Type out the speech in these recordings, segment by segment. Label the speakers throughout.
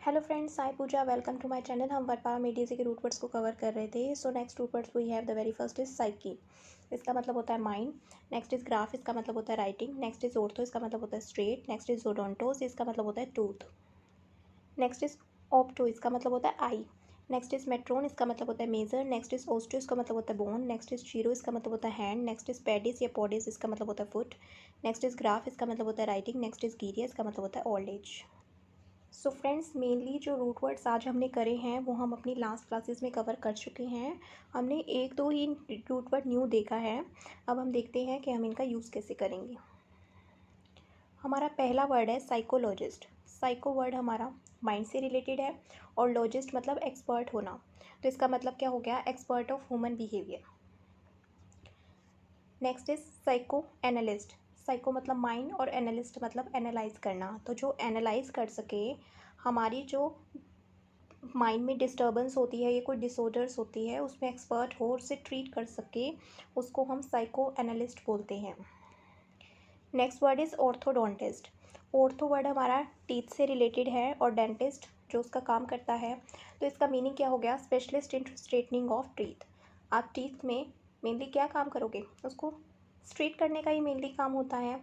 Speaker 1: Hello friends, I Pooja. Welcome to my channel. हम word power media के root words को cover कर रहे थे। So next root words we have the very first is psyche. इसका मतलब होता है माइंड। नेक्स्ट इज ग्राफ, इसका मतलब होता है राइटिंग। नेक्स्ट इज ऑर्थो, इसका मतलब होता है स्ट्रेट। नेक्स्ट इज ओडोंटोस, इसका मतलब होता है टूथ। नेक्स्ट इज ऑप्टो, इसका मतलब होता है आई। नेक्स्ट इज मेट्रोन, इसका मतलब होता है मेजर। नेक्स्ट इज ओस्टो, इसका मतलब होता है बोन। नेक्स्ट इज चीरो, इसका मतलब होता है हैंड। नेक्स्ट इज पेडिस या पोडिस, इसका मतलब होता है फुट। नेक्स्ट इज ग्राफ, इसका मतलब होता है राइटिंग। नेक्स्ट इज गीरिया, इसका मतलब होता है old age. So friends, mainly जो रूट वर्ड्स आज हमने करे हैं वो हम अपनी लास्ट क्लासेस में कवर कर चुके हैं। हमने एक दो ही रूट वर्ड न्यू देखा है। अब हम देखते हैं कि हम इनका यूज़ कैसे करेंगे। हमारा पहला वर्ड है साइकोलॉजिस्ट। साइको वर्ड हमारा माइंड से रिलेटेड है और लॉजिस्ट मतलब एक्सपर्ट होना। तो इसका मतलब क्या हो गया? Expert of human behaviour. Next is psycho analyst. Psycho मतलब माइंड और एनालिस्ट मतलब एनालाइज करना। तो जो एनालाइज कर सके हमारी जो माइंड में डिस्टर्बेंस होती है या कोई डिसऑर्डर्स होती है उसमें एक्सपर्ट हो और उसे ट्रीट कर सके, उसको हम साइको एनालिस्ट बोलते हैं। Next word is orthodontist. Ortho word हमारा टीथ से रिलेटेड है और डेंटिस्ट जो उसका काम करता है। तो इसका मीनिंग क्या हो गया? Specialist in straightening of teeth. आप टीथ में मेनली क्या काम करोगे? उसको स्ट्रेट करने का ही मेनली काम होता है।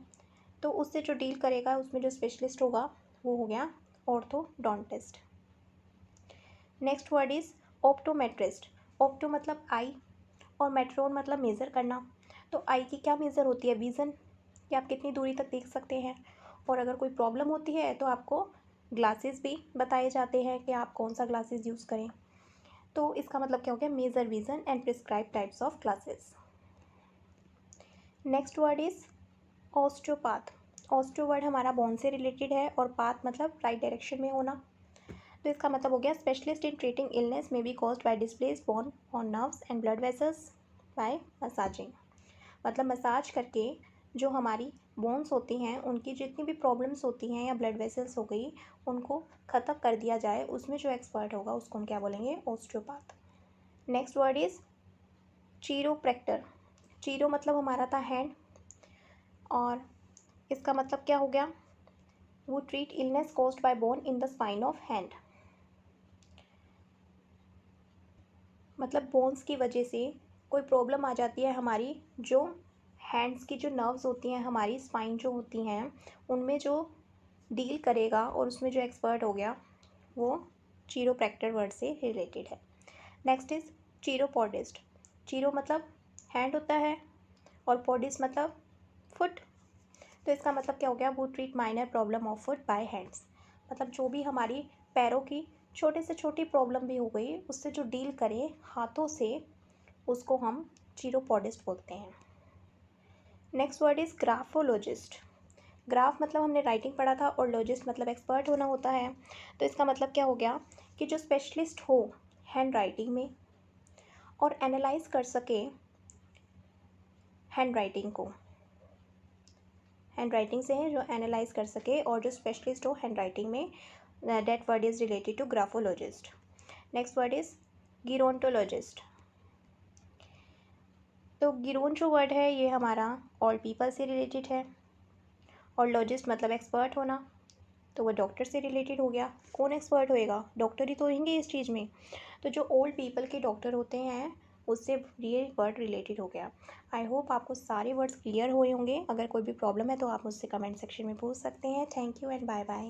Speaker 1: तो उससे जो डील करेगा उसमें जो स्पेशलिस्ट होगा वो हो गया orthodontist. Next word is optometrist. Opto मतलब आई और मेट्रोन मतलब मेज़र करना। तो आई की क्या मेज़र होती है? विज़न, कि आप कितनी दूरी तक देख सकते हैं। और अगर कोई प्रॉब्लम होती है तो आपको ग्लासेस भी बताए जाते हैं कि आप कौन सा ग्लासेस यूज़ करें। तो इसका मतलब क्या हो गया? Measure vision and prescribe types of glasses. Next word is osteopath. Osteo word हमारा बोन से रिलेटेड है और पाथ मतलब राइट डायरेक्शन में होना। तो इसका मतलब हो गया specialist in treating illness may be caused by displace bone on nerves and blood vessels by massaging. मतलब मसाज करके जो हमारी बोन्स होती हैं उनकी जितनी भी प्रॉब्लम्स होती हैं या ब्लड वेसल्स हो गई उनको ख़त्म कर दिया जाए, उसमें जो एक्सपर्ट होगा उसको हम क्या बोलेंगे? Osteopath. Next word is chiropractor. Chiro मतलब हमारा था हैंड और इसका मतलब क्या हो गया? वो treat illness caused by bone in the spine of hand. मतलब बोन्स की वजह से कोई प्रॉब्लम आ जाती है हमारी, जो हैंड्स की जो नर्व्स होती हैं, हमारी स्पाइन जो होती हैं उनमें जो डील करेगा और उसमें जो एक्सपर्ट हो गया वो चीरोप्रैक्टर वर्ड से रिलेटेड है। Next is chiropodist. चीरो मतलब हैंड होता है और पॉडिस मतलब फुट। तो इसका मतलब क्या हो गया? वो treat minor problem of foot by hands. मतलब जो भी हमारी पैरों की छोटे से छोटी प्रॉब्लम भी हो गई उससे जो डील करें हाथों से उसको हम चीरोपॉडिस्ट बोलते हैं। Next word is graphologist. Graph मतलब हमने राइटिंग पढ़ा था और लॉजिस्ट मतलब एक्सपर्ट होना होता है। तो इसका मतलब क्या हो गया? कि जो स्पेशलिस्ट हो हैंड राइटिंग में और एनालाइज कर सके हैंड राइटिंग को, हैंड राइटिंग से है जो एनालाइज कर सके और जो स्पेशलिस्ट हो हैंड राइटिंग में, that word is related to graphologist. Next word is gerontologist. तो गिरोन जो वर्ड है ये हमारा ऑल पीपल से रिलेटेड है और लॉजिस्ट मतलब एक्सपर्ट होना। तो वह डॉक्टर से रिलेटेड हो गया। कौन एक्सपर्ट होएगा? डॉक्टर ही तो होंगे इस चीज़ में। तो जो ओल्ड पीपल के डॉक्टर होते हैं उससे ये वर्ड रिलेटेड हो गया। आई होप आपको सारे वर्ड्स क्लियर हुए होंगे। अगर कोई भी प्रॉब्लम है तो आप मुझसे कमेंट सेक्शन में पूछ सकते हैं। Thank you and bye bye.